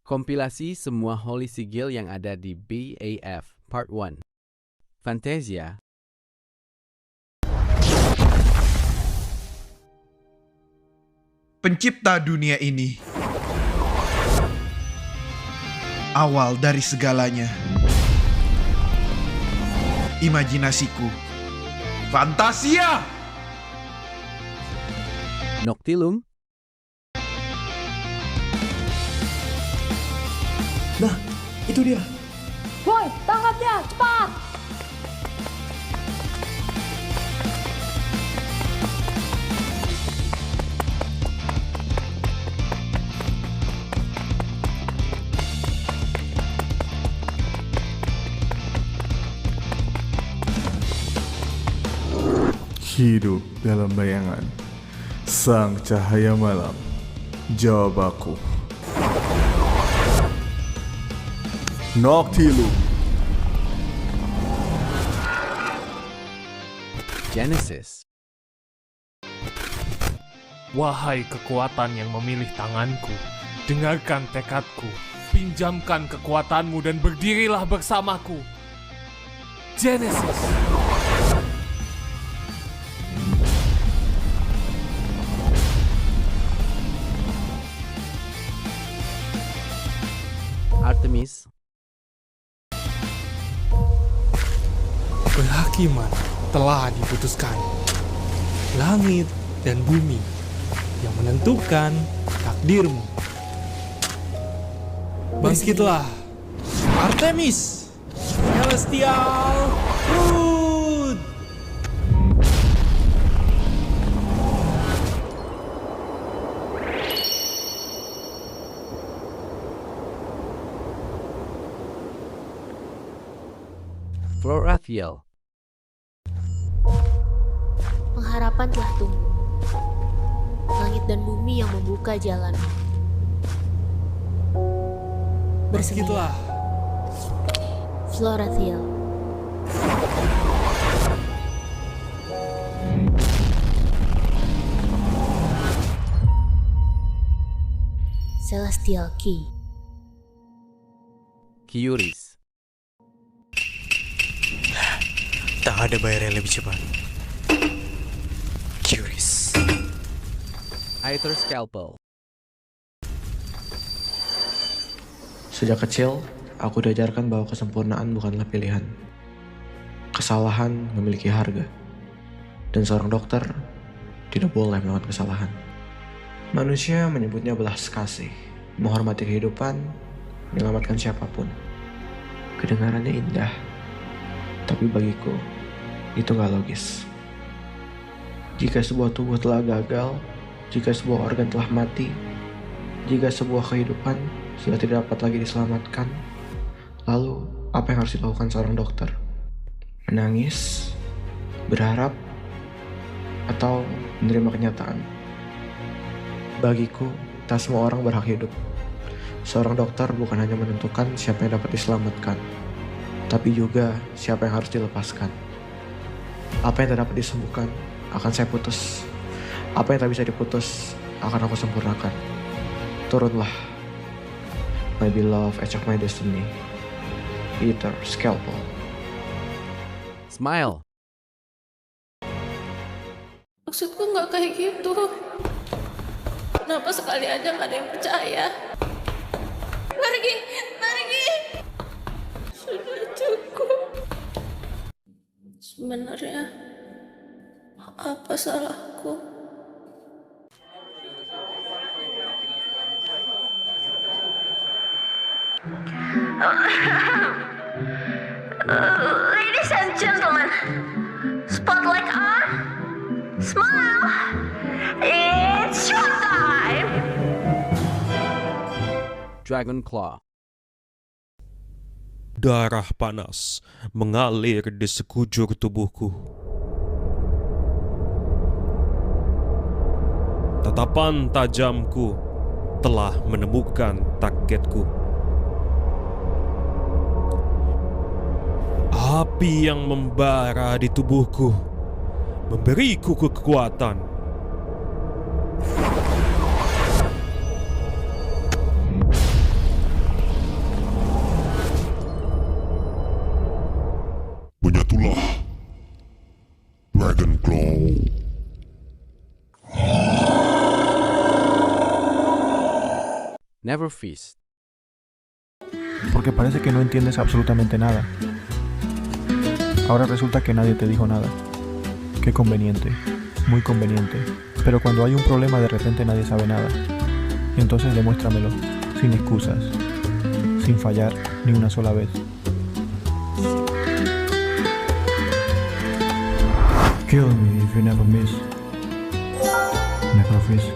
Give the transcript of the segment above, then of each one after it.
Kompilasi semua Holy Sigil yang ada di BAF Part 1. Fantasia. Pencipta dunia ini, awal dari segalanya, imajinasiku, Fantasia! Noctilum. Nah, itu dia. Boy, tangkap dia, cepat! Hidup dalam bayangan sang cahaya malam. Jawab aku. Noctilum. Genesis. Wahai kekuatan yang memilih tanganku, dengarkan tekadku, pinjamkan kekuatanmu dan berdirilah bersamaku. Genesis. Artemis. Penghakiman telah diputuskan. Langit dan bumi yang menentukan takdirmu. Bangkitlah, Artemis! Celestial Fruit! Florathiel. Pengharapan telah tumbuh. Langit dan bumi yang membuka jalan. Bersedia. bangkitlah. Florathiel. Celestial Key. Kyuris. Tak ada bayar yang lebih cepat. Curious. Aether Scalpel. Sejak kecil, aku diajarkan bahwa kesempurnaan bukanlah pilihan. Kesalahan memiliki harga. Dan seorang dokter tidak boleh melakukan kesalahan. Manusia menyebutnya belas kasih, menghormati kehidupan, menyelamatkan siapapun. Kedengarannya indah, tapi bagiku, itu gak logis. Jika sebuah tubuh telah gagal, jika sebuah organ telah mati, jika sebuah kehidupan sudah tidak dapat lagi diselamatkan, lalu apa yang harus dilakukan seorang dokter? Menangis, berharap, atau menerima kenyataan? Bagiku, tak semua orang berhak hidup. Seorang dokter bukan hanya menentukan siapa yang dapat diselamatkan, tapi juga siapa yang harus dilepaskan. Apa yang tak dapat disembuhkan akan saya putus. Apa yang tak bisa diputus akan aku sempurnakan. Turunlah, my beloved edge of my destiny, Aether Scalpel. Smile. Maksudku nggak kayak gitu. Kenapa sekali aja nggak ada yang percaya? Pergi, pergi. Sudah cukup. Sebenarnya apa salahku? Ladies and gentlemen, spotlight on, smile, it's showtime! Dragon Claw. Darah panas mengalir di sekujur tubuhku. Tatapan tajamku telah menemukan targetku. Api yang membara di tubuhku memberiku kekuatan. Never feast. Porque parece que no entiendes absolutamente nada. Ahora resulta que nadie te dijo nada. Qué conveniente, muy conveniente. Pero cuando hay un problema de repente nadie sabe nada. Entonces demuéstramelo, sin excusas, sin fallar ni una sola vez. Kill me if you never miss. Never feast.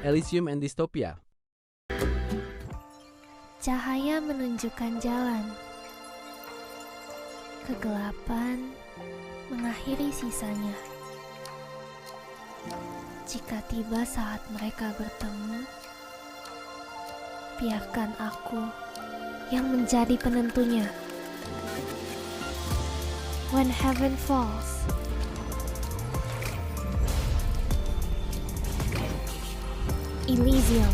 Elysium and Dystopia. Cahaya menunjukkan jalan. Kegelapan mengakhiri sisanya. Jika tiba saat mereka bertemu, biarkan aku yang menjadi penentunya. When heaven falls, Elysium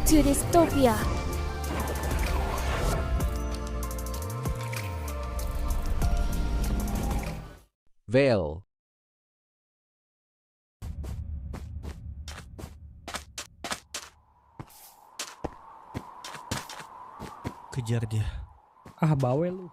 to Dystopia. Veil. Kejar dia. Ah, bawel lu.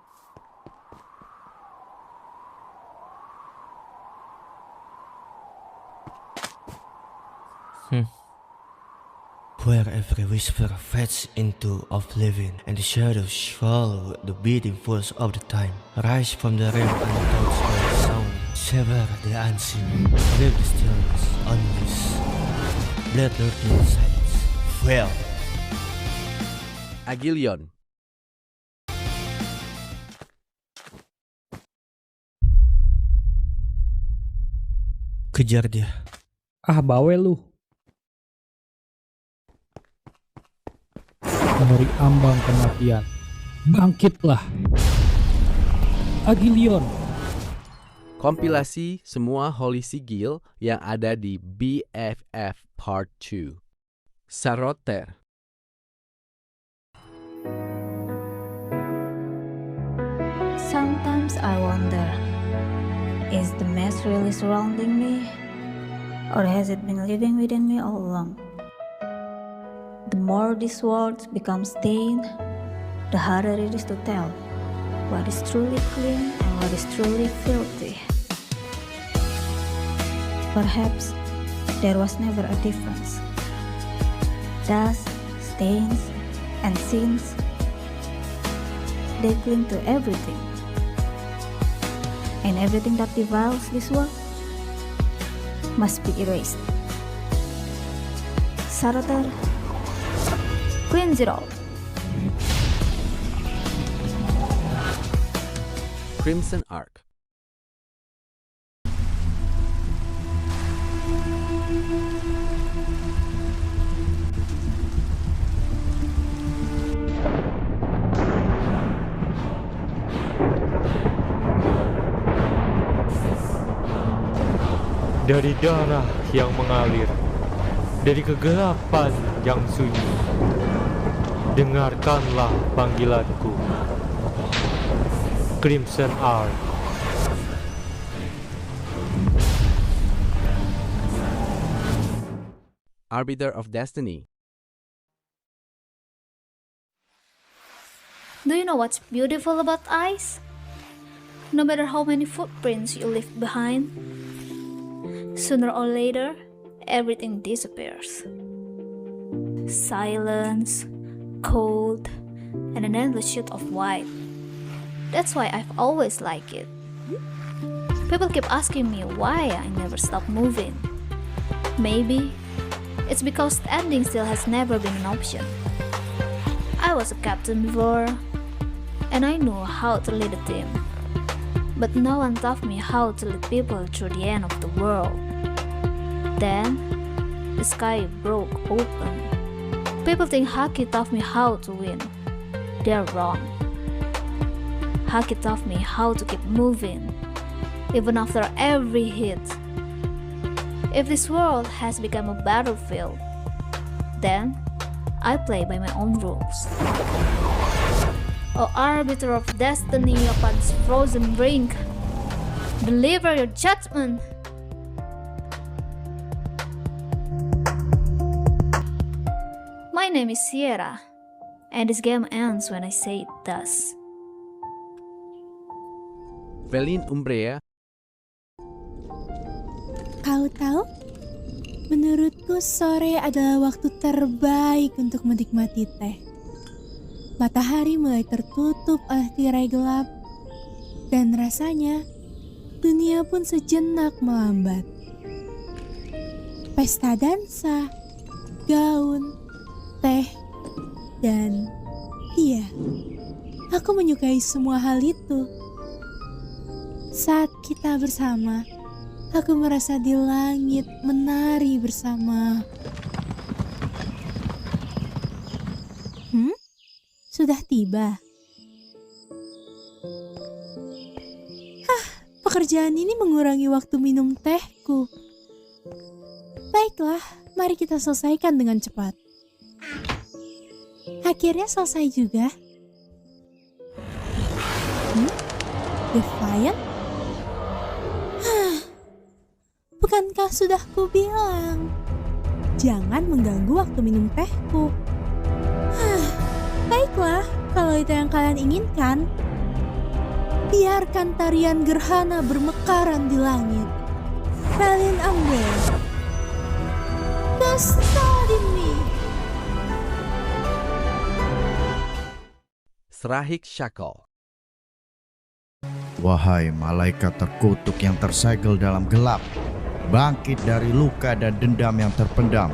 Where every whisper fades into oblivion, and the shadows swallow the beating force of the time. Rise from the realm untouched by sound, sever the unseen, leave the stillness unleash. Let lurking silence fail. Agilion. Kejar dia. Ah, bawel lu. Dari ambang kematian, bangkitlah. Agilion. Kompilasi semua Holy Sigil yang ada di BFF Part 2. Saroter. Sometimes I wonder, is the mess really surrounding me? Or has it been living within me all along? The more these words become stained, the harder it is to tell what is truly clean and what is truly filthy. Perhaps there was never a difference. Dust, stains, and sins, they cling to everything. And everything that devours this world must be erased. Saroter cleans it all. Crimson Arc. Dari darah yang mengalir, dari kegelapan yang sunyi, dengarkanlah panggilanku. Crimson Arc. Arbiter of Destiny. Do you know what's beautiful about ice? No matter how many footprints you leave behind, sooner or later, everything disappears. Silence, cold, and an endless sheet of white. That's why I've always liked it. People keep asking me why I never stop moving. Maybe it's because standing still has never been an option. I was a captain before, and I knew how to lead a team. But no one taught me how to lead people through the end of the world. Then, the sky broke open. People think hockey taught me how to win. They're wrong. Hockey taught me how to keep moving, even after every hit. If this world has become a battlefield, then I play by my own rules. O arbiter of destiny upon its frozen brink, deliver your judgment. My name is Sierra, and this game ends when I say it does. Velin Umbrea, Kau tahu? Menurutku sore adalah waktu terbaik untuk menikmati teh. Matahari mulai tertutup oleh tirai gelap, dan rasanya dunia pun sejenak melambat. Pesta dansa, gaun, teh, dan iya, aku menyukai semua hal itu. Saat kita bersama, aku merasa di langit menari bersama. Sudah tiba. Pekerjaan ini mengurangi waktu minum tehku. Baiklah, mari kita selesaikan dengan cepat. Akhirnya selesai juga. Defiant? Bukankah sudah kubilang, jangan mengganggu waktu minum tehku. Baiklah, kalau itu yang kalian inginkan. Biarkan tarian gerhana bermekaran di langit. Velin Umbrea, custody me. Srahik Shackle. Wahai malaikat terkutuk yang tersegel dalam gelap, bangkit dari luka dan dendam yang terpendam.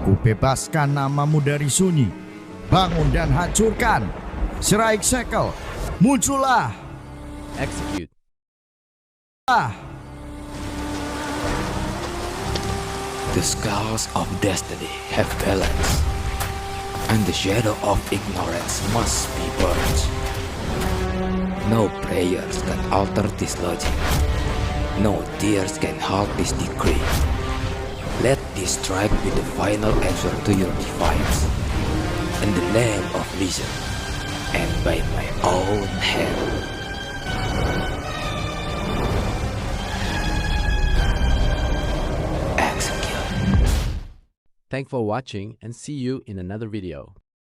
Kubebaskan namamu dari sunyi. Bangun dan hancurkan. Srahik Shackle, muncullah. Execute. The scales of destiny have balance, and the shadow of ignorance must be burned. No prayers can alter this logic. No tears can halt this decree. Let this strike be the final answer to your defiance. In the name of reason, and by my own hand. Thanks for watching and see you in another video.